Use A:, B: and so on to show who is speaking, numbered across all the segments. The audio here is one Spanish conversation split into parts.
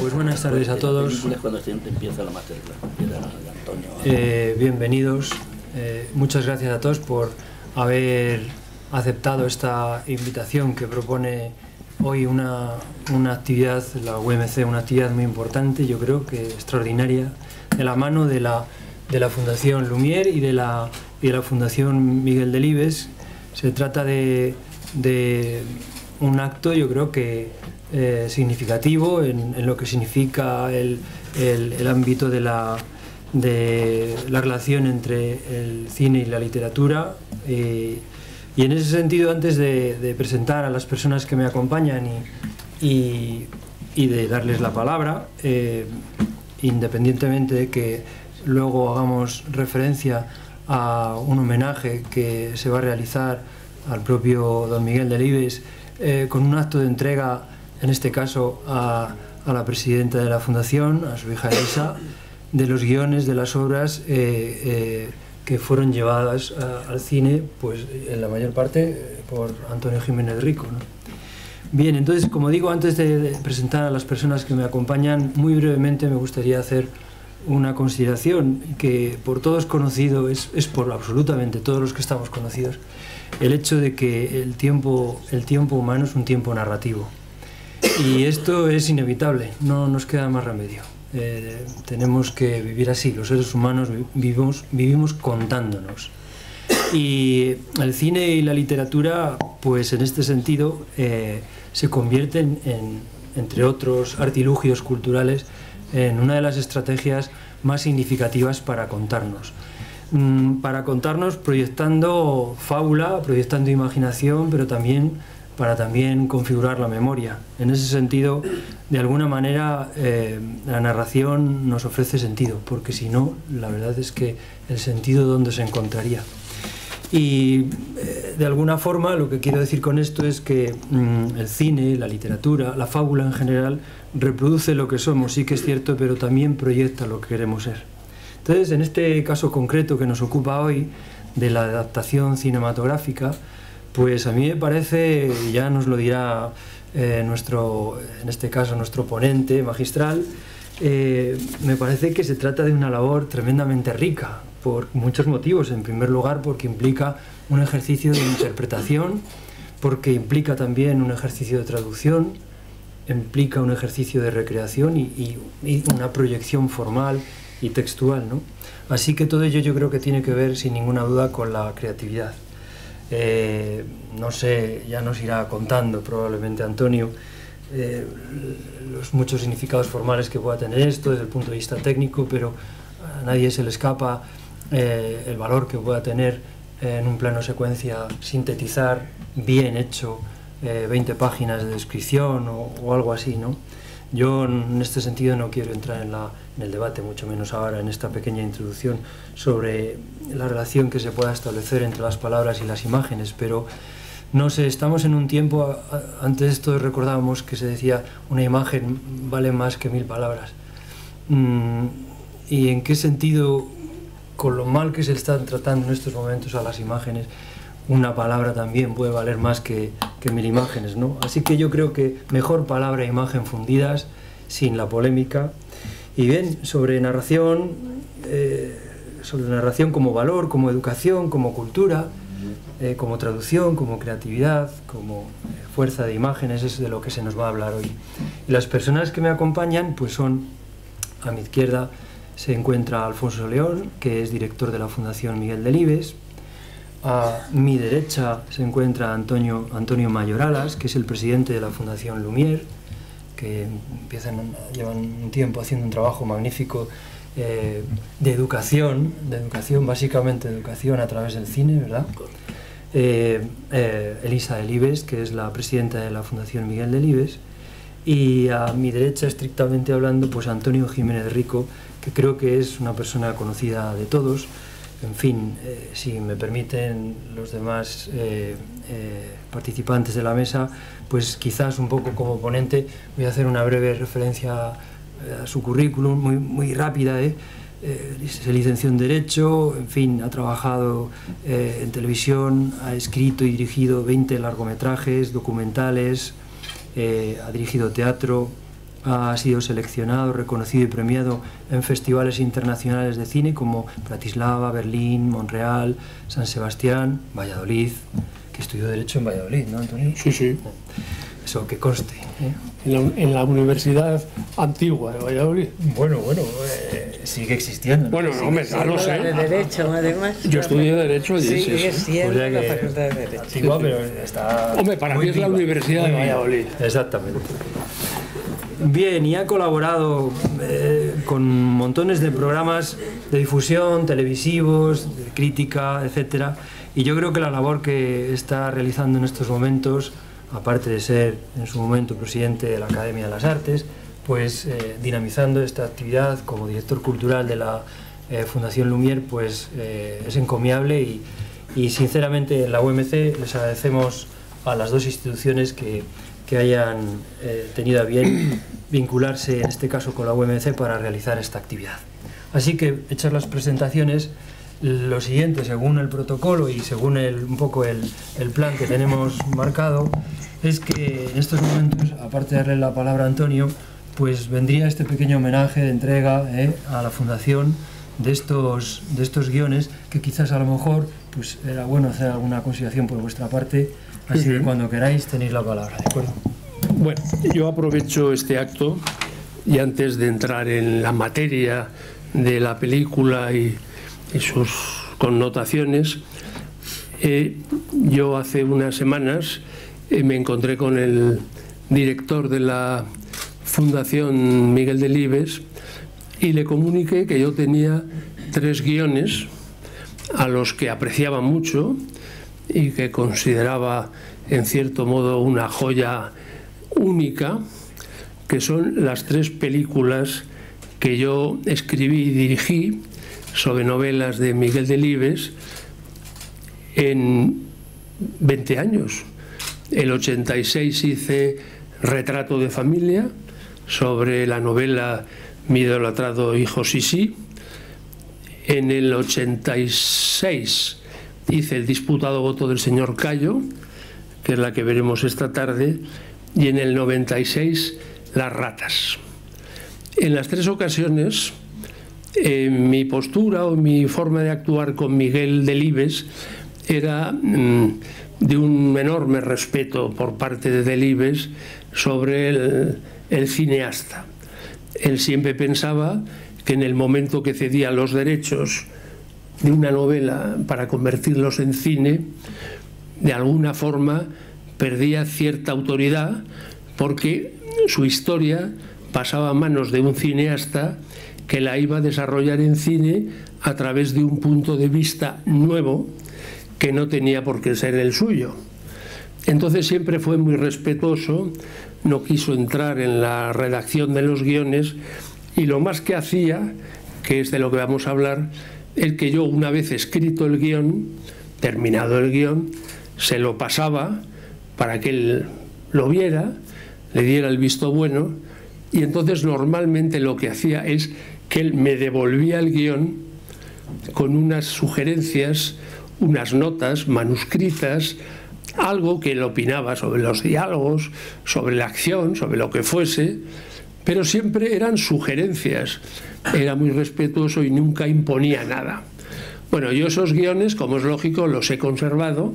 A: pues buenas tardes a todos.
B: Cuando empieza la masterclass de Antonio.
A: Bienvenidos. Muchas gracias a todos por haber aceptado esta invitación que propone hoy una actividad, la UMC, una actividad muy importante, yo creo que extraordinaria, de la mano de la Fundación Lumière y de la Fundación Miguel Delibes. Se trata de un acto, yo creo que significativo en lo que significa el ámbito de la relación entre el cine y la literatura, y en ese sentido, antes de presentar a las personas que me acompañan y de darles la palabra, independientemente de que luego hagamos referencia a un homenaje que se va a realizar al propio don Miguel Delibes, con un acto de entrega, en este caso a la presidenta de la Fundación, a su hija Elisa, de los guiones de las obras que fueron llevadas al cine, pues en la mayor parte por Antonio Jiménez Rico, ¿no? Bien, entonces, como digo, antes de presentar a las personas que me acompañan, muy brevemente me gustaría hacer una consideración que por todos conocido, es por absolutamente todos los que estamos conocidos, el hecho de que el tiempo humano es un tiempo narrativo. Y esto es inevitable, no nos queda más remedio. Tenemos que vivir así, los seres humanos vivimos contándonos. Y el cine y la literatura, pues en este sentido, se convierten entre otros artilugios culturales, en una de las estrategias más significativas para contarnos. Para contarnos proyectando fábula, proyectando imaginación, pero para configurar la memoria. En ese sentido, de alguna manera, la narración nos ofrece sentido, porque si no, la verdad es que el sentido ¿dónde se encontraría? Y de alguna forma lo que quiero decir con esto es que el cine, la literatura, la fábula en general, reproduce lo que somos, sí que es cierto, pero también proyecta lo que queremos ser. Entonces, en este caso concreto que nos ocupa hoy, de la adaptación cinematográfica, pues a mí me parece, ya nos lo dirá en este caso nuestro ponente magistral, me parece que se trata de una labor tremendamente rica, por muchos motivos. En primer lugar, porque implica un ejercicio de interpretación, porque implica también un ejercicio de traducción, implica un ejercicio de recreación y una proyección formal y textual, ¿no? Así que todo ello yo creo que tiene que ver, sin ninguna duda, con la creatividad. No sé, ya nos irá contando probablemente Antonio los muchos significados formales que pueda tener esto desde el punto de vista técnico, pero a nadie se le escapa el valor que pueda tener en un plano secuencia sintetizar bien hecho 20 páginas de descripción o algo así, ¿no? Yo en este sentido no quiero entrar en el debate, mucho menos ahora en esta pequeña introducción, sobre la relación que se pueda establecer entre las palabras y las imágenes, pero no sé, estamos en un tiempo, antes de esto recordábamos que se decía una imagen vale más que 1000 palabras. ¿Y en qué sentido, con lo mal que se están tratando en estos momentos a las imágenes, una palabra también puede valer más que 1000 imágenes, ¿no? Así que yo creo que mejor palabra e imagen fundidas, sin la polémica. Y bien, sobre narración como valor, como educación, como cultura, como traducción, como creatividad, como fuerza de imágenes, es de lo que se nos va a hablar hoy. Y las personas que me acompañan, pues son, a mi izquierda se encuentra Alfonso León, que es director de la Fundación Miguel Delibes. A mi derecha se encuentra Antonio Mayoralas, que es el presidente de la Fundación Lumière, que llevan un tiempo haciendo un trabajo magnífico de educación, básicamente educación a través del cine, ¿verdad? Elisa Delibes, que es la presidenta de la Fundación Miguel Delibes, y a mi derecha, estrictamente hablando, pues Antonio Jiménez Rico, que creo que es una persona conocida de todos. En fin, si me permiten los demás participantes de la mesa, pues quizás un poco como ponente voy a hacer una breve referencia a su currículum, muy rápida. Se licenció en Derecho, en fin, ha trabajado en televisión, ha escrito y dirigido 20 largometrajes, documentales, ha dirigido teatro, ha sido seleccionado, reconocido y premiado en festivales internacionales de cine como Bratislava, Berlín, Montreal, San Sebastián, Valladolid, que estudió Derecho en Valladolid, ¿no, Antonio?
C: Sí, sí.
A: Eso, que conste.
C: En la Universidad Antigua de Valladolid.
A: Bueno, sigue existiendo.
C: Bueno, no, ya lo sé.
D: De Derecho, además.
C: Yo estudié Derecho allí.
D: Sigue siendo la Facultad de Derecho.
A: Antigua, pero está...
C: Hombre, para mí es la Universidad de Valladolid.
A: Exactamente. Bien, y ha colaborado con montones de programas de difusión, televisivos, de crítica, etcétera. Y yo creo que la labor que está realizando en estos momentos, aparte de ser en su momento presidente de la Academia de las Artes, pues dinamizando esta actividad como director cultural de la Fundación Lumière, pues es encomiable y sinceramente en la UMC les agradecemos a las dos instituciones que hayan tenido a bien vincularse, en este caso con la UMC, para realizar esta actividad. Así que, hechas las presentaciones, lo siguiente, según el protocolo y según un poco el plan que tenemos marcado, es que en estos momentos, aparte de darle la palabra a Antonio, pues vendría este pequeño homenaje de entrega a la Fundación de estos guiones, que quizás a lo mejor pues era bueno hacer alguna consideración por vuestra parte, así que cuando queráis tenéis la palabra, ¿de acuerdo?
C: Bueno, yo aprovecho este acto y antes de entrar en la materia de la película y sus connotaciones, yo hace unas semanas me encontré con el director de la Fundación Miguel Delibes y le comuniqué que yo tenía 3 guiones a los que apreciaba mucho y que consideraba en cierto modo una joya única, que son las 3 películas que yo escribí y dirigí sobre novelas de Miguel Delibes en 20 años. El 86 hice Retrato de familia sobre la novela Mi idolatrado hijo Sisi. En el 86 hice El disputado voto del señor Cayo, que es la que veremos esta tarde, y en el 96 Las ratas. En las 3 ocasiones mi postura o mi forma de actuar con Miguel Delibes era de un enorme respeto por parte de Delibes sobre el cineasta. Él siempre pensaba que en el momento que cedía los derechos de una novela para convertirlos en cine, de alguna forma perdía cierta autoridad, porque su historia pasaba a manos de un cineasta que la iba a desarrollar en cine a través de un punto de vista nuevo que no tenía por qué ser el suyo. Entonces siempre fue muy respetuoso, no quiso entrar en la redacción de los guiones, y lo más que hacía, que es de lo que vamos a hablar, es que yo, una vez escrito el guión, terminado el guión, se lo pasaba para que él lo viera, le diera el visto bueno, y entonces normalmente lo que hacía es que él me devolvía el guión con unas sugerencias, unas notas manuscritas, algo que él opinaba sobre los diálogos, sobre la acción, sobre lo que fuese, pero siempre eran sugerencias. Era muy respetuoso y nunca imponía nada. Bueno, yo esos guiones, como es lógico, los he conservado,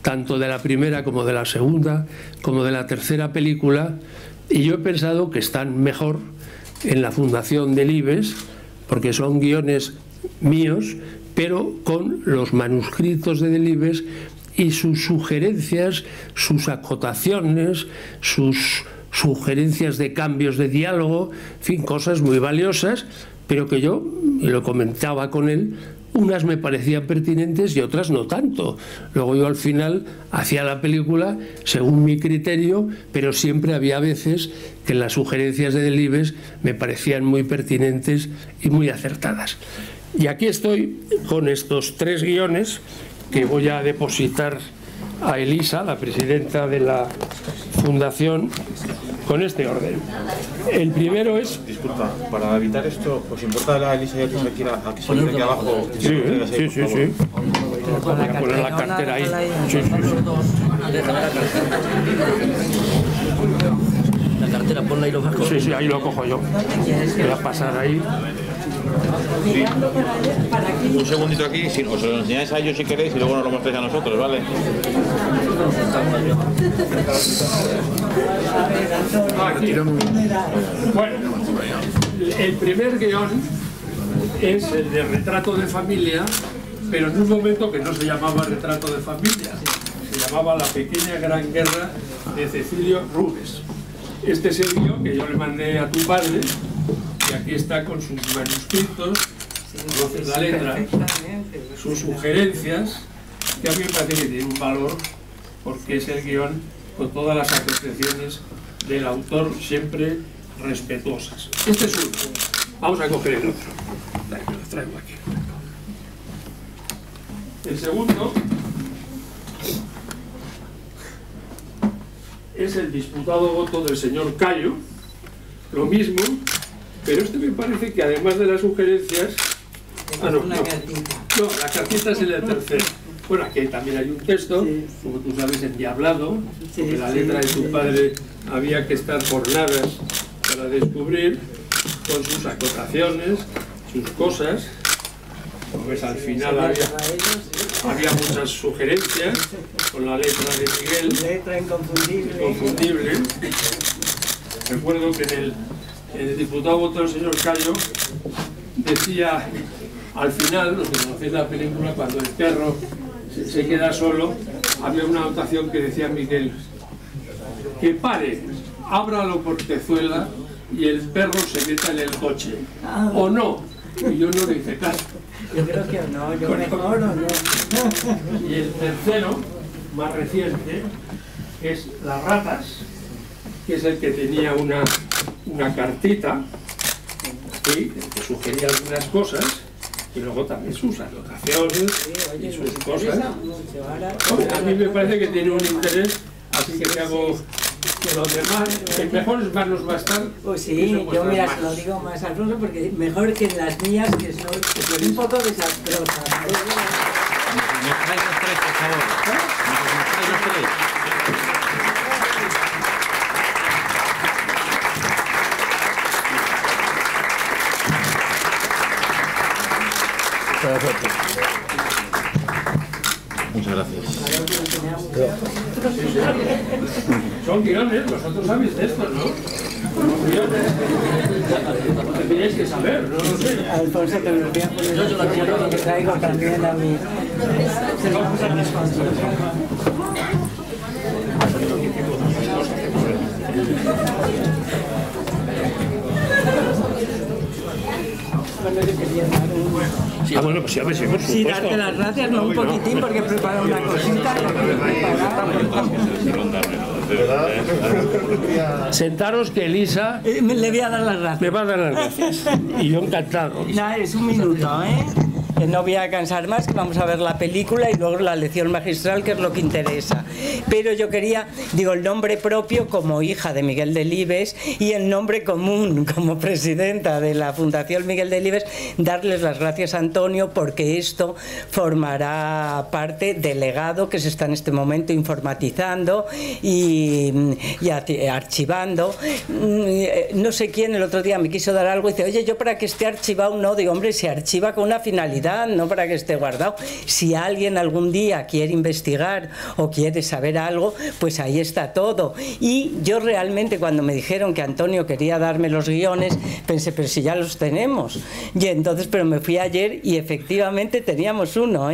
C: tanto de la primera como de la segunda, como de la tercera película, y yo he pensado que están mejor en la Fundación Delibes, porque son guiones míos, pero con los manuscritos de Delibes y sus sugerencias, sus acotaciones, sus sugerencias de cambios de diálogo, en fin, cosas muy valiosas, pero que yo, y lo comentaba con él, unas me parecían pertinentes y otras no tanto. Luego yo al final hacía la película según mi criterio, pero siempre había veces que las sugerencias de Delibes me parecían muy pertinentes y muy acertadas. Y aquí estoy con estos 3 guiones que voy a depositar a Elisa, la presidenta de la Fundación, con este orden. El primero es...
E: Disculpa, para evitar esto, ¿os importa la Elisa y a que se quede aquí abajo?
C: Sí. Voy a poner la cartera ahí.
B: La cartera ponla ahí lo vas a coger.
C: Sí, ahí lo cojo yo. Voy a pasar ahí.
E: Un segundito aquí, si os lo enseñáis a ellos si queréis y luego nos lo mostráis a nosotros, ¿vale?
C: Aquí. Bueno, el primer guión es el de retrato de familia, pero en un momento que no se llamaba retrato de familia, se llamaba La pequeña gran guerra de Cecilio Rubes. Este es el guión que yo le mandé a tu padre, y aquí está con sus manuscritos, conoces la letra, sus sugerencias, que a mí me parece que tiene un valor, porque es el guión con todas las apreciaciones del autor, siempre respetuosas. Este es uno. Vamos a coger el otro. Lo traigo aquí. El segundo es el disputado voto del señor Cayo, lo mismo, pero este me parece que además de las sugerencias... no, la cartita es en el tercero. Bueno, aquí también hay un texto, como tú sabes, endiablado, porque la letra de tu padre había que estar jornadas para descubrir, con sus acotaciones, sus cosas. Como ves, al final había muchas sugerencias, con la letra de Miguel.
D: Letra inconfundible.
C: Inconfundible. Recuerdo que en el diputado voto del señor Cayo decía, al final, los que conocéis la película, cuando el perro se queda solo, había una anotación que decía Miguel: que pare, abra la portezuela y el perro se meta en el coche. ¿O no? Y yo no le hice caso.
D: Yo creo que no, yo mejor o no.
C: Y el tercero, más reciente, es Las ratas, que es el que tenía una cartita, ¿sí?, que sugería algunas cosas, y luego también sus anotaciones y sus cosas. A mí me parece que tiene un interés, así que te hago que los demás, en mejores manos va a estar.
D: Pues sí, yo mira, se lo digo más a Alfonso, porque mejor que en las mías, que son un poco desastrosas.
E: ¿Me traes los tres, por favor? ¿Me traes los tres? Muchas gracias.
C: Son guiones, vosotros sabéis de esto, ¿no? Los guiones. Tenéis que saber, no lo sé.
D: Alfonso, que me lo voy a poner yo que traigo también a mí.
C: Bueno, pues ya ves, por supuesto.
D: Sí, darte las gracias, no un poquitín, porque he preparado una cosita.
C: Sentaros, que Elisa
D: Le voy a dar las gracias.
C: me va a dar las gracias. Y yo encantado.
D: Nada, es un minuto, ¿eh? Que no voy a cansar más, que vamos a ver la película y luego la lección magistral, que es lo que interesa. Pero yo quería, digo, el nombre propio como hija de Miguel Delibes y el nombre común como presidenta de la Fundación Miguel Delibes, darles las gracias a Antonio, porque esto formará parte del legado que se está en este momento informatizando y archivando. No sé quién el otro día me quiso dar algo y dice: oye, yo para que esté archivado no, digo, hombre, se archiva con una finalidad, no para que esté guardado. Si alguien algún día quiere investigar o quiere saber algo, pues ahí está todo. Y yo realmente, cuando me dijeron que Antonio quería darme los guiones, pensé, pero si ya los tenemos. Y entonces, pero me fui ayer y efectivamente teníamos uno,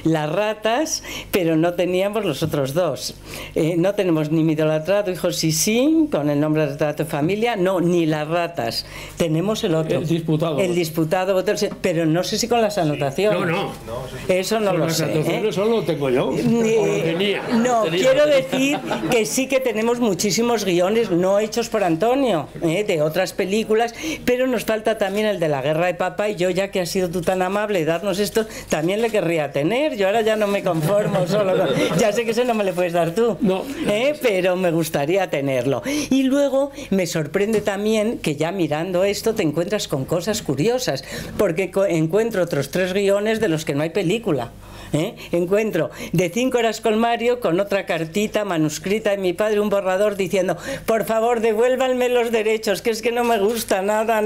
D: Las ratas, pero no teníamos los otros dos. No tenemos ni Mi idolatrado hijo Sisi, con el nombre de retrato de familia, no, ni Las ratas. Tenemos el otro. El disputado, pero no sé si con las anotaciones.
C: No.
D: Eso no lo sé.
C: Eso lo tengo yo.
D: No, quiero decir que sí que tenemos muchísimos guiones no hechos por Antonio, de otras películas, pero nos falta también el de La guerra de papá, y yo, ya que has sido tú tan amable de darnos esto, también le querría tener. Yo ahora ya no me conformo solo con... Ya sé que ese no me le puedes dar tú,
C: no.
D: Pero me gustaría tenerlo. Y luego me sorprende también que ya mirando esto te encuentras con cosas curiosas, porque encuentro otros 3 guiones de los que no hay película. encuentro de 5 horas con Mario con otra cartita manuscrita de mi padre, un borrador diciendo: por favor, devuélvanme los derechos, que es que no me gusta nada,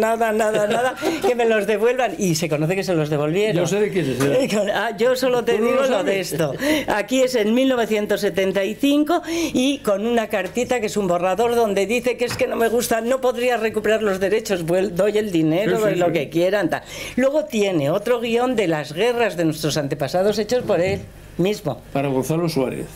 D: que me los devuelvan. Y se conoce que se los devolvieron.
C: Yo sé de quién es.
D: Yo solo te digo lo de esto. Aquí es en 1975 y con una cartita que es un borrador donde dice que es que no me gusta, no podría recuperar los derechos, doy el dinero, doy lo que quieran, tal. Luego tiene otro guión de las guerras de nuestros antepasados hechos por él mismo.
C: Para Gonzalo Suárez.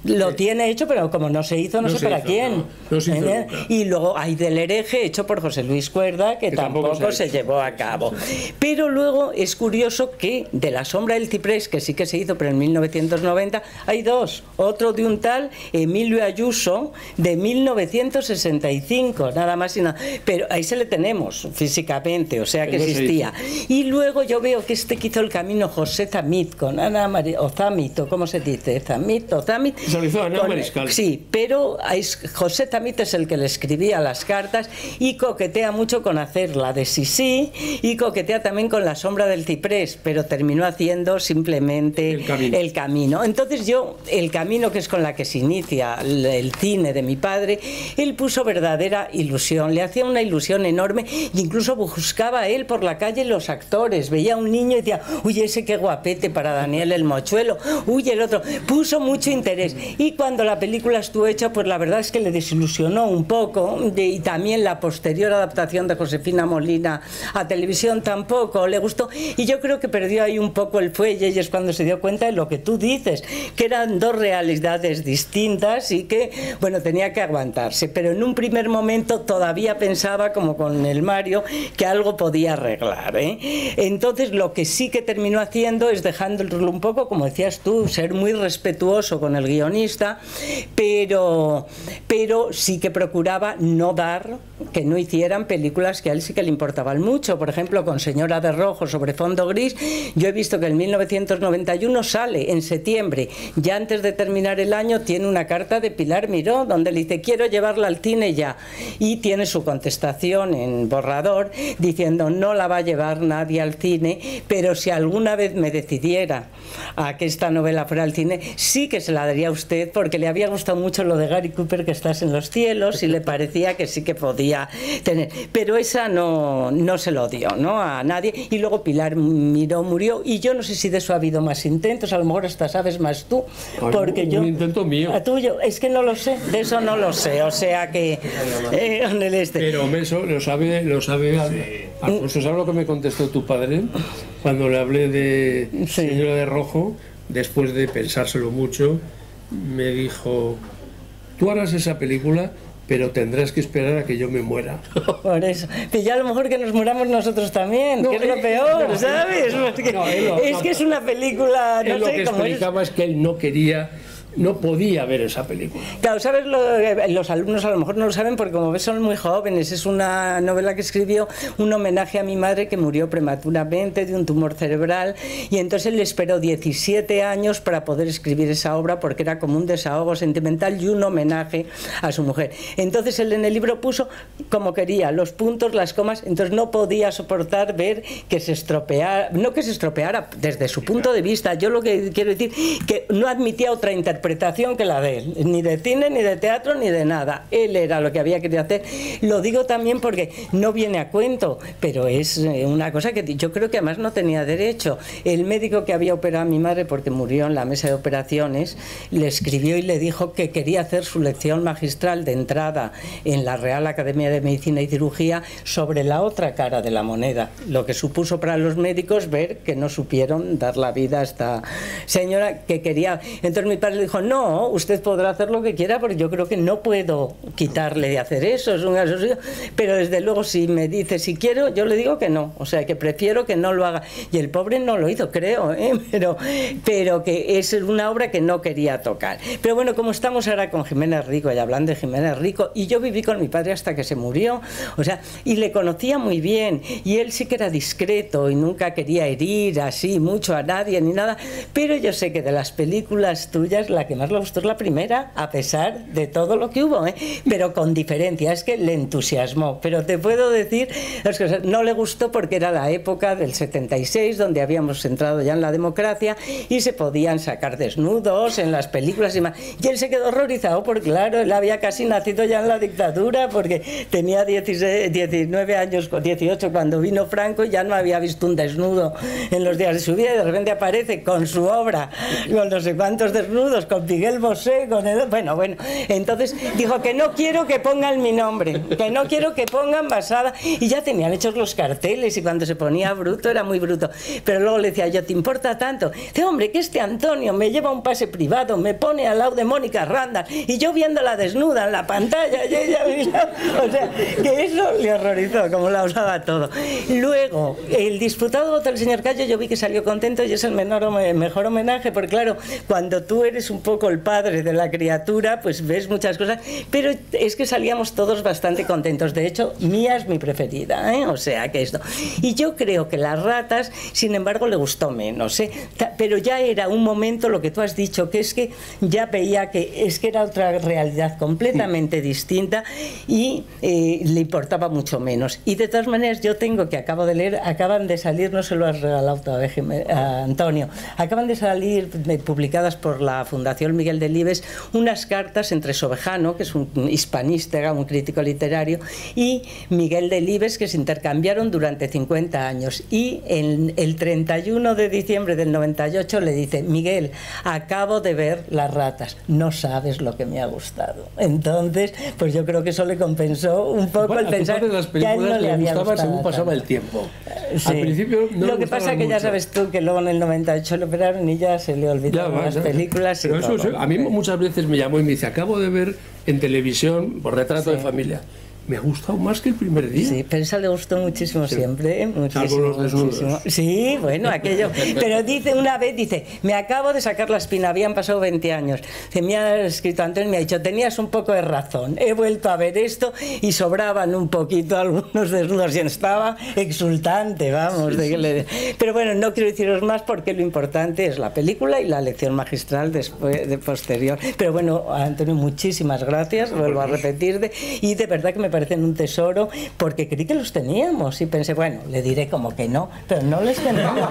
D: Lo tiene hecho, pero como no se hizo, no sé para quién.
C: No se hizo nunca.
D: Y luego hay del hereje, hecho por José Luis Cuerda, que tampoco se llevó a cabo. Pero luego es curioso que de La sombra del ciprés, que sí que se hizo, pero en 1990, hay dos. Otro de un tal Emilio Ayuso, de 1965, nada más y nada. Pero ahí se le tenemos físicamente, o sea que existía. Y luego yo veo que que hizo el camino José Zamit, con Ana María, o Zamit, o ¿cómo se dice? Zamit.
C: Se lo hizo Ana Mariscal.
D: Sí, pero José Zamit es el que le escribía las cartas y coquetea mucho con hacer la de Sisi y coquetea también con La sombra del ciprés, pero terminó haciendo simplemente el camino. Entonces yo, el camino, que es con la que se inicia el cine de mi padre, él puso verdadera ilusión, le hacía una ilusión enorme e incluso buscaba él por la calle los actores, veía a un niño y decía: uy, ese qué guapete para Daniel el Mochuelo, uy, el otro, puso mucho interés. Y cuando la película estuvo hecha, pues la verdad es que le desilusionó un poco, y también la posterior adaptación de Josefina Molina a televisión tampoco le gustó, y yo creo que perdió ahí un poco el fuelle, y es cuando se dio cuenta de lo que tú dices, que eran dos realidades distintas y que, bueno, tenía que aguantarse, pero en un primer momento todavía pensaba, como con el Mario, que algo podía arreglar, Entonces lo que sí que terminó haciendo es dejándolo un poco, como decías tú, ser muy respetuoso con el guionista, pero sí que procuraba no dar, que no hicieran películas que a él sí que le importaban mucho. Por ejemplo, con Señora de Rojo sobre fondo gris, yo he visto que en 1991 sale en septiembre, ya antes de terminar el año, tiene una carta de Pilar Miró donde le dice: quiero llevarla al cine ya, y tiene su contestación en borrador diciendo: no la va a llevar nadie al cine, pero si alguna vez me decidiera a que esta novela fuera al cine, sí que se la daría a usted, porque le había gustado mucho lo de Gary Cooper, que estás en los cielos, y le parecía que sí que podía tener, pero esa no se lo dio, ¿no?, a nadie. Y luego Pilar Miró murió, y yo no sé si de eso ha habido más intentos, a lo mejor hasta sabes más tú, porque yo...
C: Un intento mío.
D: Tuyo, es que no lo sé, de eso no lo sé, o sea que...
C: Pero eso lo sabe Alfonso. ¿Sabes lo que me contestó tu padre cuando le hablé de Señora de Rojo? Después de pensárselo mucho, me dijo: tú harás esa película, pero tendrás que esperar a que yo me muera.
D: Por eso. Que ya a lo mejor que nos muramos nosotros también, que es lo peor, ¿sabes? Porque que es una película...
C: Lo que explicaba es que él no podía ver esa película.
D: Claro, ¿sabes? Los alumnos a lo mejor no lo saben porque, como ves, son muy jóvenes. Es una novela que escribió un homenaje a mi madre, que murió prematuramente de un tumor cerebral, y entonces él esperó 17 años para poder escribir esa obra, porque era como un desahogo sentimental y un homenaje a su mujer. Entonces él en el libro puso como quería, los puntos, las comas, entonces no podía soportar ver que se estropeara, no que se estropeara desde su punto de vista. Yo lo que quiero decir, que no admitía otra interpretación que la de él, ni de cine, ni de teatro, ni de nada. Él era lo que había querido hacer. Lo digo también porque no viene a cuento, pero es una cosa que yo creo que además no tenía derecho. El médico que había operado a mi madre, porque murió en la mesa de operaciones, le escribió y le dijo que quería hacer su lección magistral de entrada en la Real Academia de Medicina y Cirugía sobre la otra cara de la moneda, lo que supuso para los médicos ver que no supieron dar la vida a esta señora que quería. Entonces mi padre le dijo: no, usted podrá hacer lo que quiera, porque yo creo que no puedo quitarle de hacer eso, es un asocio, pero desde luego si me dice si quiero, yo le digo que no, o sea que prefiero que no lo haga. Y el pobre no lo hizo, creo, pero que es una obra que no quería tocar. Pero bueno, como estamos ahora con Jiménez Rico, y hablando de Jiménez Rico, y yo viví con mi padre hasta que se murió, o sea, y le conocía muy bien, y él sí que era discreto y nunca quería herir así mucho a nadie ni nada, pero yo sé que de las películas tuyas, la la que más le gustó es la primera, a pesar de todo lo que hubo, pero con diferencia, es que le entusiasmó. Pero te puedo decir, no le gustó porque era la época del 76, donde habíamos entrado ya en la democracia y se podían sacar desnudos en las películas y más. Y él se quedó horrorizado porque, claro, él había casi nacido ya en la dictadura, porque tenía 19 años, 18 cuando vino Franco, y ya no había visto un desnudo en los días de su vida, y de repente aparece con su obra, con no sé cuántos desnudos, con Miguel Bosé, con el... Bueno, entonces dijo que no quiero que pongan mi nombre, que no quiero que pongan basada, y ya tenían hechos los carteles, y cuando se ponía bruto era muy bruto, pero luego le decía yo, ¿te importa tanto? Dice, hombre, que este Antonio me lleva un pase privado, me pone al lado de Mónica Randall, y yo viéndola desnuda en la pantalla, y ella miraba, o sea, que eso le horrorizó, como la usaba todo. Luego, el diputado del señor Cayo, yo vi que salió contento, y es el mejor homenaje, porque claro, cuando tú eres un poco el padre de la criatura, pues ves muchas cosas, pero es que salíamos todos bastante contentos. De hecho, Mía es mi preferida, o sea que esto. Y yo creo que Las ratas, sin embargo, le gustó menos, pero ya era un momento, lo que tú has dicho, que es que ya veía que es que era otra realidad completamente distinta, y le importaba mucho menos. Y de todas maneras, yo tengo que acabo de leer, acaban de salir, no se lo has regalado todavía a Antonio, acaban de salir publicadas por la Fundación Miguel Delibes unas cartas entre Sobejano, que es un hispanista, un crítico literario, y Miguel Delibes, que se intercambiaron durante 50 años. Y en el 31 de diciembre del 98 le dice, Miguel, acabo de ver Las ratas, no sabes lo que me ha gustado. Entonces, pues yo creo que eso le compensó un poco el pensar que a él no le había gustado
C: según pasaba el tiempo.
D: Sí.
C: Al principio no
D: lo que pasa es que ya sabes tú que luego en el 98 lo operaron y ya se le olvidaron las películas.
C: Pero eso, a mí muchas veces me llamó y me dice, acabo de ver en televisión por Retrato de familia. Me ha gustado más que el primer día.
D: Sí, pero esa le gustó muchísimo siempre, muchísimo,
C: los desnudos.
D: muchísimo. Sí, bueno, aquello. Pero dice una vez, dice, me acabo de sacar la espina, habían pasado 20 años. Se me ha escrito Antonio y me ha dicho, tenías un poco de razón, he vuelto a ver esto y sobraban un poquito algunos desnudos y estaba exultante, vamos. Pero bueno, no quiero deciros más porque lo importante es la película y la lección magistral después, de posterior. Pero bueno, Antonio, muchísimas gracias, vuelvo a repetirte, y de verdad que me parecen un tesoro, porque creí que los teníamos y pensé, bueno, le diré como que no, pero no los tenemos.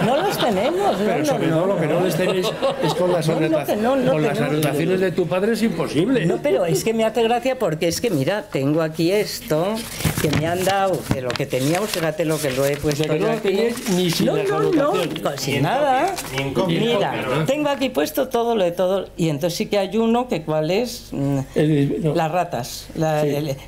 D: No los tenemos.
C: Pero sobre todo lo que no les tenéis es con las anotaciones de tu padre es imposible.
D: No, pero es que me hace gracia porque es que, mira, tengo aquí esto que me han dado, de lo que teníamos, fíjate lo que lo he puesto.
C: Que no lo tenéis ni sin
D: sin nada. Mira, tengo aquí puesto todo lo de todo, y entonces sí que hay uno que cuál es, las ratas.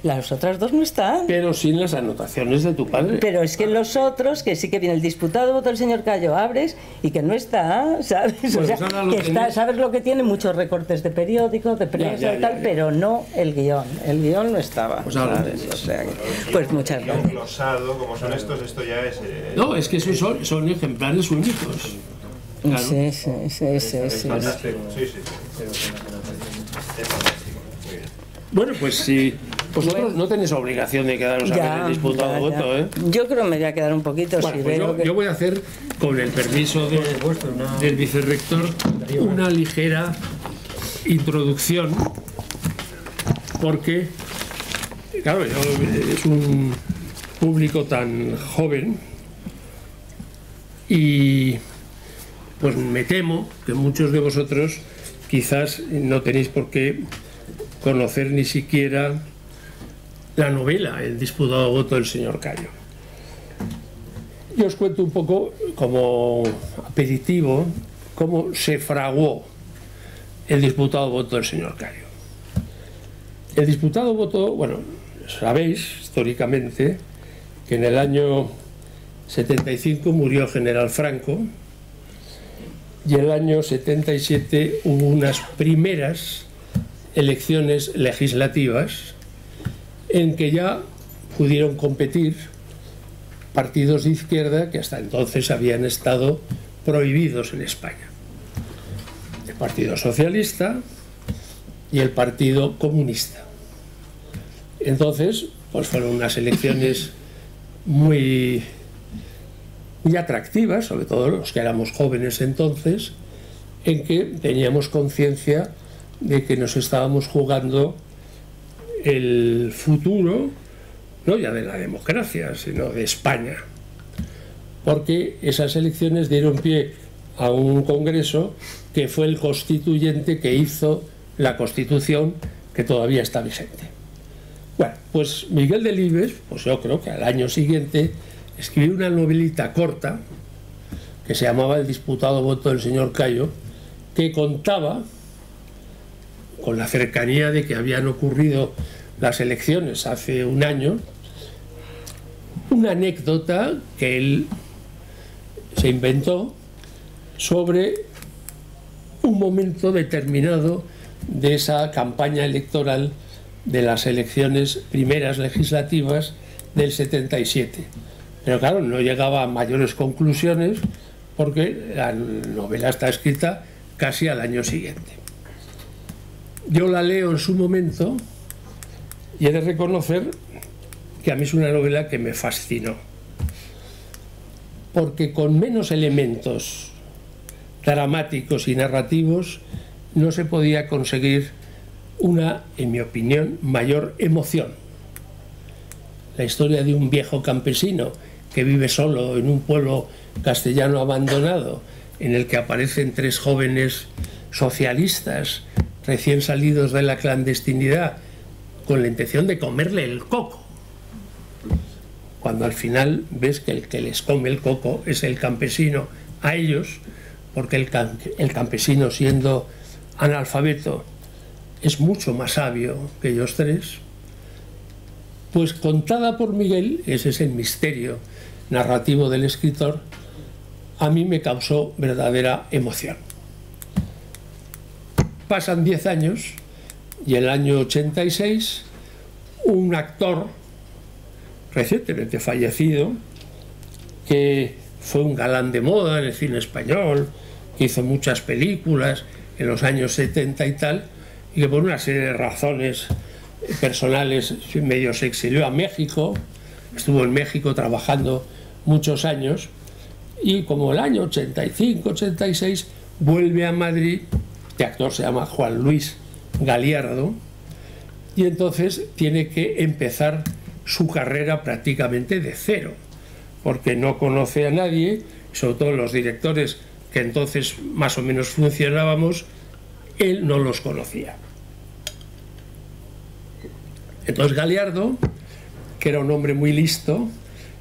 D: Las otras dos no están.
C: Pero sin las anotaciones de tu padre.
D: Pero es que los otros, que sí que viene el diputado, votó el señor Cayo, abres y que no está, ¿sabes?
C: Pues
D: o sea, que está, ¿sabes lo que tiene? Muchos recortes de periódicos, de prensa y tal, pero no el guión. El guión no estaba.
C: Pues, ahora
D: o sea, pues muchas gracias.
E: Glosado, como son estos, esto ya es...
C: No, es que esos son ejemplares únicos. Claro.
D: Sí.
C: Bueno, pues si vosotros no tenéis obligación de quedaros a ver el disputado voto, ¿eh?
D: Yo creo que me voy a quedar un poquito.
C: Bueno,
D: si
C: pues yo voy a hacer, con el permiso del vicerrector, una ligera introducción, porque, claro, es un público tan joven y pues me temo que muchos de vosotros quizás no tenéis por qué conocer ni siquiera la novela El disputado voto del señor Cayo. Yo os cuento un poco, como aperitivo, cómo se fraguó el disputado voto del señor Cayo. El disputado voto, bueno, sabéis históricamente que en el año 75 murió el general Franco, y en el año 77 hubo unas primeras elecciones legislativas en que ya pudieron competir partidos de izquierda que hasta entonces habían estado prohibidos en España: el Partido Socialista y el Partido Comunista. Entonces, pues fueron unas elecciones muy atractivas, sobre todo los que éramos jóvenes entonces, en que teníamos conciencia de que nos estábamos jugando el futuro, no ya de la democracia, sino de España, porque esas elecciones dieron pie a un congreso que fue el constituyente que hizo la Constitución que todavía está vigente. Bueno, pues Miguel Delibes, pues yo creo que al año siguiente escribió una novelita corta que se llamaba El disputado voto del señor Cayo, que contaba, con la cercanía de que habían ocurrido las elecciones hace un año, una anécdota que él se inventó sobre un momento determinado de esa campaña electoral de las elecciones primeras legislativas del 77. Pero claro, no llegaba a mayores conclusiones porque la novela está escrita casi al año siguiente. Yo la leo en su momento y he de reconocer que a mí es una novela que me fascinó, porque con menos elementos dramáticos y narrativos no se podía conseguir una, en mi opinión, mayor emoción. La historia de un viejo campesino que vive solo en un pueblo castellano abandonado, en el que aparecen tres jóvenes socialistas recién salidos de la clandestinidad con la intención de comerle el coco, cuando al final ves que el que les come el coco es el campesino a ellos, porque el campesino, siendo analfabeto, es mucho más sabio que ellos tres. Pues contada por Miguel, ese es el misterio narrativo del escritor, a mí me causó verdadera emoción. Pasan 10 años y el año 86 un actor recientemente fallecido, que fue un galán de moda en el cine español, que hizo muchas películas en los años 70 y tal, y que por una serie de razones personales medio se exilió a México, estuvo en México trabajando muchos años, y como el año 85-86 vuelve a Madrid. Este actor se llama Juan Luis Galiardo, y entonces tiene que empezar su carrera prácticamente de cero, porque no conoce a nadie, sobre todo los directores que entonces más o menos funcionábamos, él no los conocía. Entonces Galiardo, que era un hombre muy listo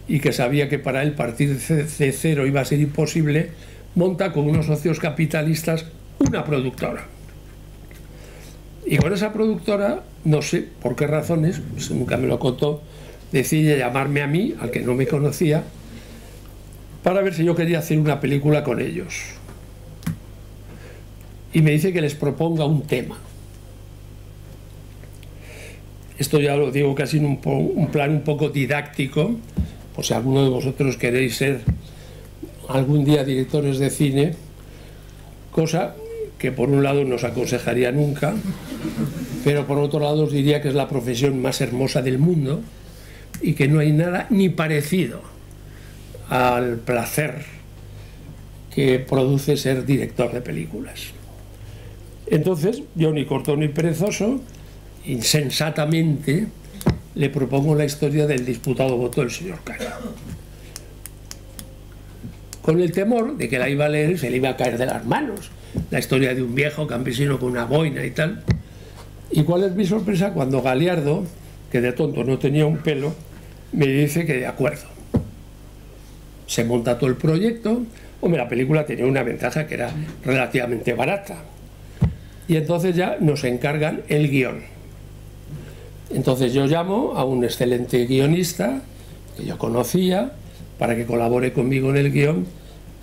C: y que sabía que para él partir de cero iba a ser imposible, monta con unos socios capitalistas una productora. Y con esa productora, no sé por qué razones, pues nunca me lo contó, decide llamarme a mí, al que no me conocía, para ver si yo quería hacer una película con ellos. Y me dice que les proponga un tema. Esto ya lo digo casi en un plan un poco didáctico, por si alguno de vosotros queréis ser algún día directores de cine, cosa que por un lado no os aconsejaría nunca, pero por otro lado os diría que es la profesión más hermosa del mundo y que no hay nada ni parecido al placer que produce ser director de películas. Entonces, yo ni corto ni perezoso, insensatamente, le propongo la historia del disputado voto del señor Cayo, con el temor de que la iba a leer y se le iba a caer de las manos, la historia de un viejo campesino con una boina y tal. ¿Y cuál es mi sorpresa? Cuando Galiardo, que de tonto no tenía un pelo, me dice que de acuerdo. Se monta todo el proyecto. Hombre, la película tenía una ventaja, que era relativamente barata, y entonces ya nos encargan el guión. Entonces yo llamo a un excelente guionista que yo conocía para que colabore conmigo en el guión,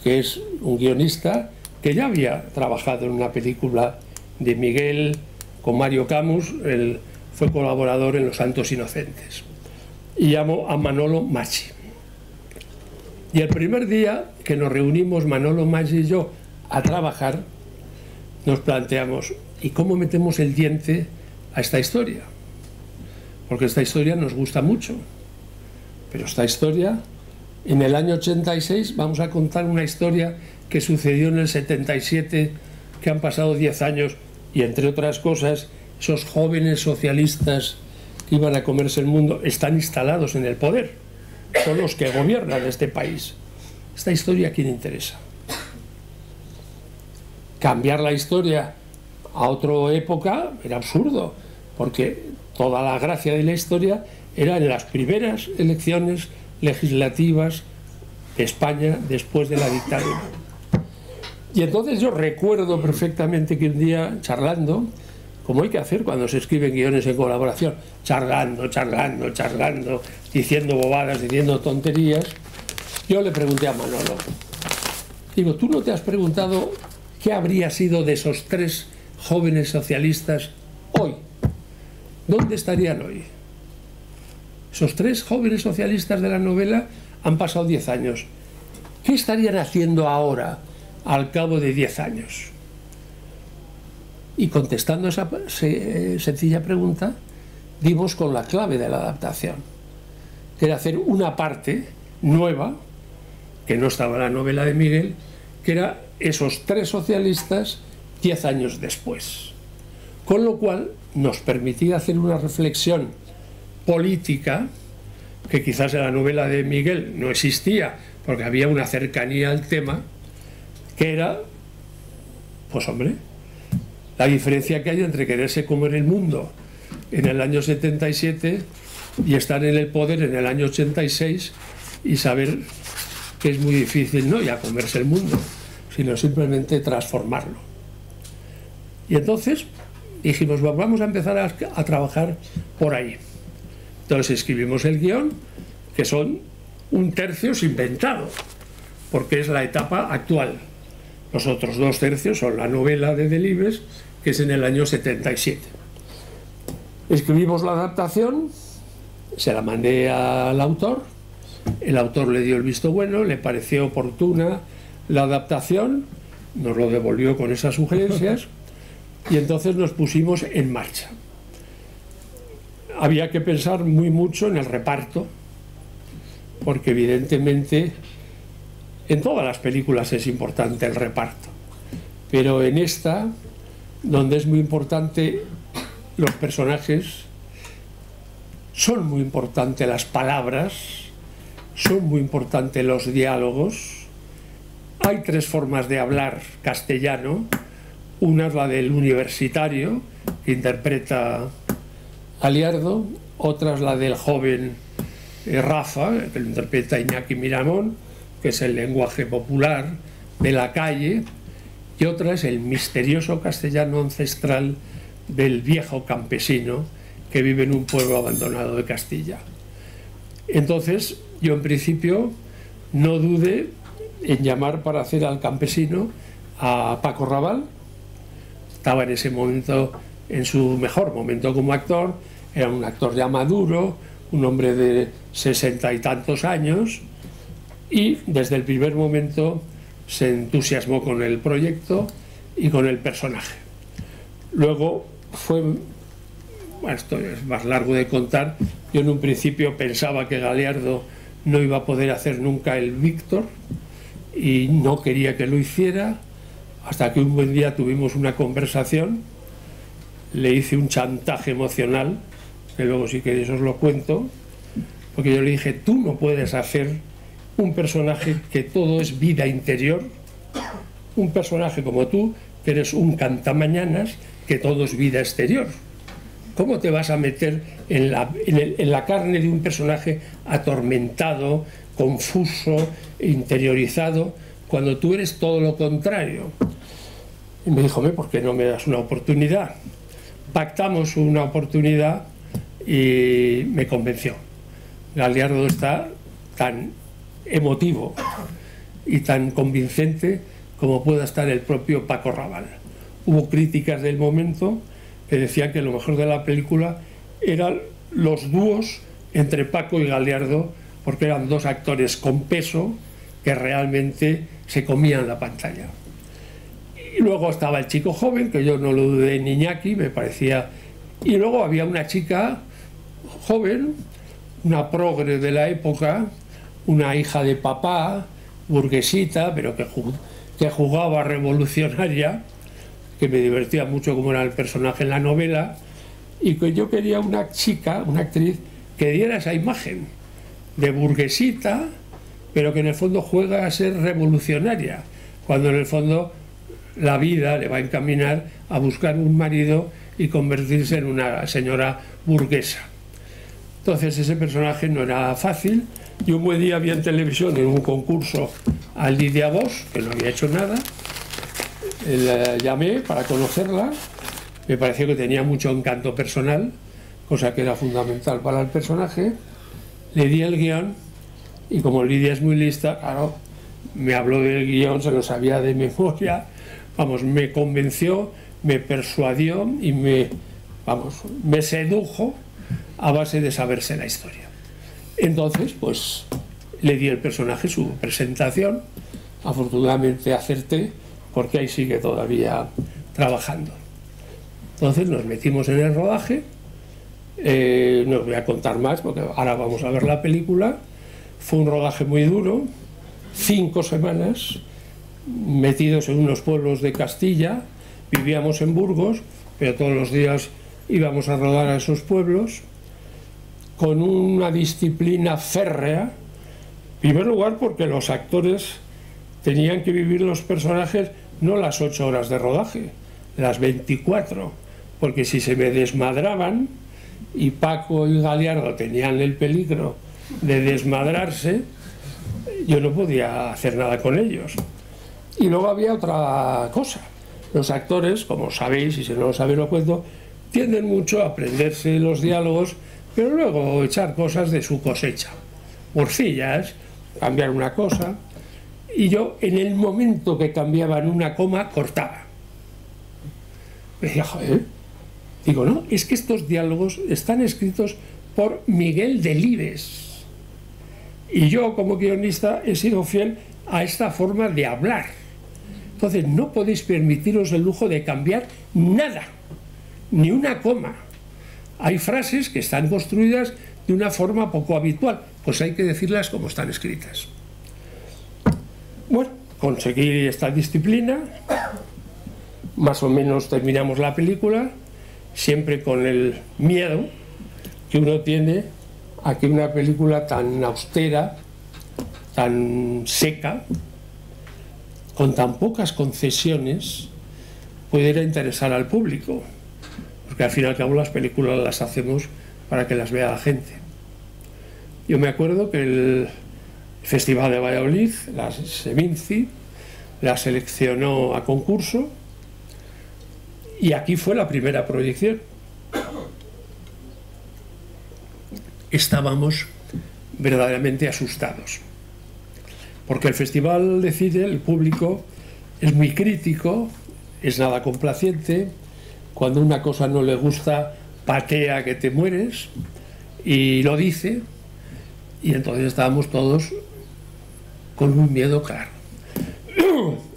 C: que es un guionista que ya había trabajado en una película de Miguel con Mario Camus. Él fue colaborador en Los Santos Inocentes, y llamo a Manolo Macchi. Y el primer día que nos reunimos Manolo Macchi y yo a trabajar, nos planteamos: ¿y cómo metemos el diente a esta historia? Porque esta historia nos gusta mucho, pero esta historia, en el año 86 vamos a contar una historia que sucedió en el 77 que han pasado 10 años y, entre otras cosas, esos jóvenes socialistas que iban a comerse el mundo están instalados en el poder, son los que gobiernan este país. Esta historia, ¿a quién interesa? Cambiar la historia a otra época era absurdo, porque toda la gracia de la historia era en las primeras elecciones legislativas de España después de la dictadura. Y entonces yo recuerdo perfectamente que un día, charlando, como hay que hacer cuando se escriben guiones en colaboración, charlando, diciendo bobadas, diciendo tonterías, yo le pregunté a Manolo, digo, ¿tú no te has preguntado qué habría sido de esos 3 jóvenes socialistas hoy? ¿Dónde estarían hoy? Esos 3 jóvenes socialistas de la novela han pasado 10 años. ¿Qué estarían haciendo ahora, al cabo de 10 años? Y contestando esa sencilla pregunta, dimos con la clave de la adaptación, que era hacer una parte nueva, que no estaba en la novela de Miguel, que era esos 3 socialistas 10 años después. Con lo cual nos permitía hacer una reflexión política que quizás en la novela de Miguel no existía, porque había una cercanía al tema, que era, pues hombre, la diferencia que hay entre quererse comer el mundo en el año 77 y estar en el poder en el año 86 y saber que es muy difícil no ya comerse el mundo, sino simplemente transformarlo. Y entonces dijimos, vamos a empezar a trabajar por ahí. Entonces escribimos el guión, que son 1/3 inventado, porque es la etapa actual. Los otros 2/3 son la novela de Delibes, que es en el año 77. Escribimos la adaptación, se la mandé al autor, el autor le dio el visto bueno, le pareció oportuna la adaptación, nos lo devolvió con esas sugerencias y entonces nos pusimos en marcha. Había que pensar muy mucho en el reparto, porque evidentemente en todas las películas es importante el reparto, pero en esta, donde es muy importante los personajes, son muy importantes las palabras, son muy importantes los diálogos. Hay 3 formas de hablar castellano. Una es la del universitario, que interpreta Aliardo, otra es la del joven Rafa, que lo interpreta Iñaki Miramón, que es el lenguaje popular de la calle, y otra es el misterioso castellano ancestral del viejo campesino que vive en un pueblo abandonado de Castilla. Entonces, yo en principio no dudé en llamar para hacer al campesino a Paco Raval. Estaba en ese momento, en su mejor momento como actor, era un actor ya maduro, un hombre de 60 y tantos años, y desde el primer momento se entusiasmó con el proyecto y con el personaje. Luego fue, bueno, esto es más largo de contar, yo en un principio pensaba que Galiardo no iba a poder hacer nunca el Víctor y no quería que lo hiciera, hasta que un buen día tuvimos una conversación, le hice un chantaje emocional, que luego si queréis os lo cuento, porque yo le dije, tú no puedes hacer un personaje que todo es vida interior, un personaje como tú, que eres un cantamañanas, que todo es vida exterior. ¿Cómo te vas a meter en la carne de un personaje atormentado, confuso, interiorizado, cuando tú eres todo lo contrario? Y me dijo, ¿por qué no me das una oportunidad? Pactamos una oportunidad y me convenció. Galiardo está tan emotivo y tan convincente como pueda estar el propio Paco Raval. Hubo críticas del momento que decían que lo mejor de la película eran los dúos entre Paco y Galiardo, porque eran 2 actores con peso que realmente se comían la pantalla. Y luego estaba el chico joven, que yo no lo dudé en Iñaki, me parecía... Y luego había una chica joven, una progre de la época, una hija de papá, burguesita, pero que jugaba revolucionaria, que me divertía mucho como era el personaje en la novela, y que yo quería una chica, una actriz, que diera esa imagen de burguesita, pero que en el fondo juega a ser revolucionaria, cuando en el fondo la vida le va a encaminar a buscar un marido y convertirse en una señora burguesa. Entonces ese personaje no era fácil, y un buen día vi en televisión en un concurso a Lidia Bosch, que no había hecho nada, la llamé para conocerla, me pareció que tenía mucho encanto personal, cosa que era fundamental para el personaje, le di el guión, y como Lidia es muy lista, claro, me habló del guión, se lo sabía de memoria, vamos, me convenció, me persuadió y me sedujo a base de saberse la historia. Entonces, pues, le di el personaje su presentación, afortunadamente acerté, porque ahí sigue todavía trabajando. Entonces nos metimos en el rodaje, no os voy a contar más, porque ahora vamos a ver la película. Fue un rodaje muy duro, 5 semanas, metidos en unos pueblos de Castilla, vivíamos en Burgos, pero todos los días íbamos a rodar a esos pueblos, con una disciplina férrea, en primer lugar porque los actores tenían que vivir los personajes no las 8 horas de rodaje, las 24, porque si se me desmadraban, y Paco y Galiardo tenían el peligro de desmadrarse, yo no podía hacer nada con ellos. Y luego había otra cosa, los actores, como sabéis, y si no lo sabéis lo cuento, tienden mucho a aprenderse los diálogos, pero luego echar cosas de su cosecha, morcillas, cambiar una cosa, y yo en el momento que cambiaban una coma cortaba. Me decía, joder, digo, no, es que estos diálogos están escritos por Miguel Delibes, y yo como guionista he sido fiel a esta forma de hablar. Entonces no podéis permitiros el lujo de cambiar nada, ni una coma. Hay frases que están construidas de una forma poco habitual, pues hay que decirlas como están escritas. Bueno, conseguí esta disciplina, más o menos terminamos la película, siempre con el miedo que uno tiene a que una película tan austera, tan seca, con tan pocas concesiones, pudiera interesar al público, porque al fin y al cabo las películas las hacemos para que las vea la gente. Yo me acuerdo que el Festival de Valladolid, la Seminci, la seleccionó a concurso, y aquí fue la primera proyección. Estábamos verdaderamente asustados, porque el festival de cine, el público, es muy crítico, es nada complaciente. Cuando una cosa no le gusta, patea que te mueres, y lo dice, y entonces estábamos todos con un miedo claro.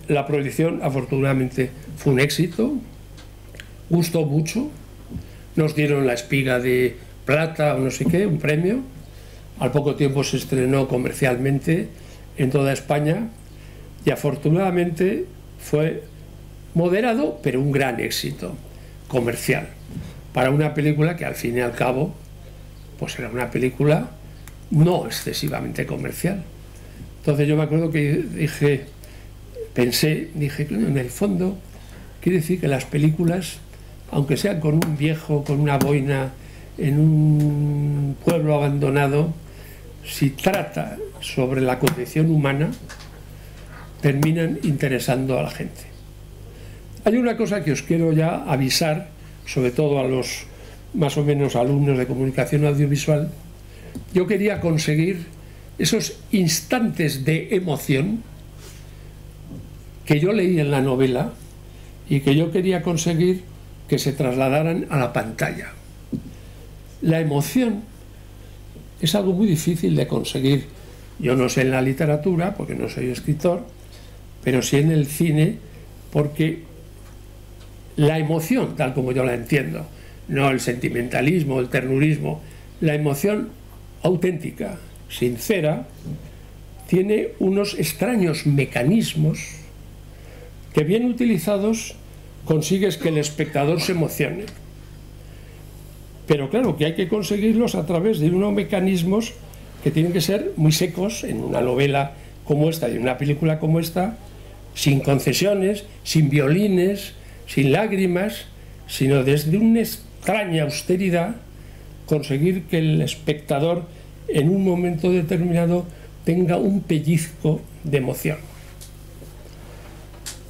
C: La proyección afortunadamente fue un éxito, gustó mucho, nos dieron la espiga de plata o no sé qué, un premio. Al poco tiempo se estrenó comercialmente en toda España, y afortunadamente fue moderado, pero un gran éxito comercial para una película que al fin y al cabo pues era una película no excesivamente comercial. Entonces yo me acuerdo que dije, en el fondo quiere decir que las películas, aunque sean con un viejo, con una boina, en un pueblo abandonado, si trata sobre la condición humana, terminan interesando a la gente. Hay una cosa que os quiero ya avisar, sobre todo a los más o menos alumnos de comunicación audiovisual. Yo quería conseguir esos instantes de emoción que yo leí en la novela y que yo quería conseguir que se trasladaran a la pantalla. La emoción es algo muy difícil de conseguir. Yo no sé en la literatura, porque no soy escritor, pero sí en el cine, porque la emoción, tal como yo la entiendo, no el sentimentalismo, el ternurismo, la emoción auténtica, sincera, tiene unos extraños mecanismos que bien utilizados consigues que el espectador se emocione. Pero claro que hay que conseguirlos a través de unos mecanismos que tienen que ser muy secos en una novela como esta y en una película como esta, sin concesiones, sin violines, sin lágrimas, sino desde una extraña austeridad conseguir que el espectador en un momento determinado tenga un pellizco de emoción.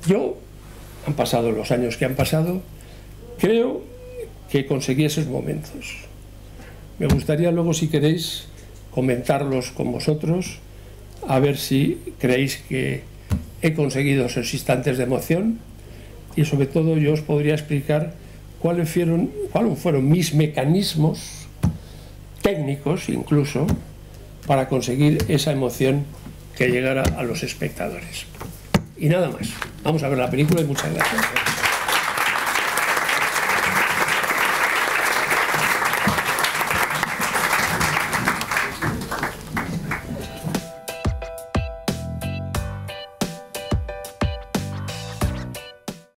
C: Yo, han pasado los años que han pasado, creo que conseguí esos momentos. Me gustaría luego, si queréis, comentarlos con vosotros, a ver si creéis que he conseguido esos instantes de emoción, y sobre todo yo os podría explicar cuáles fueron mis mecanismos técnicos incluso para conseguir esa emoción que llegara a los espectadores. Y nada más. Vamos a ver la película y muchas gracias.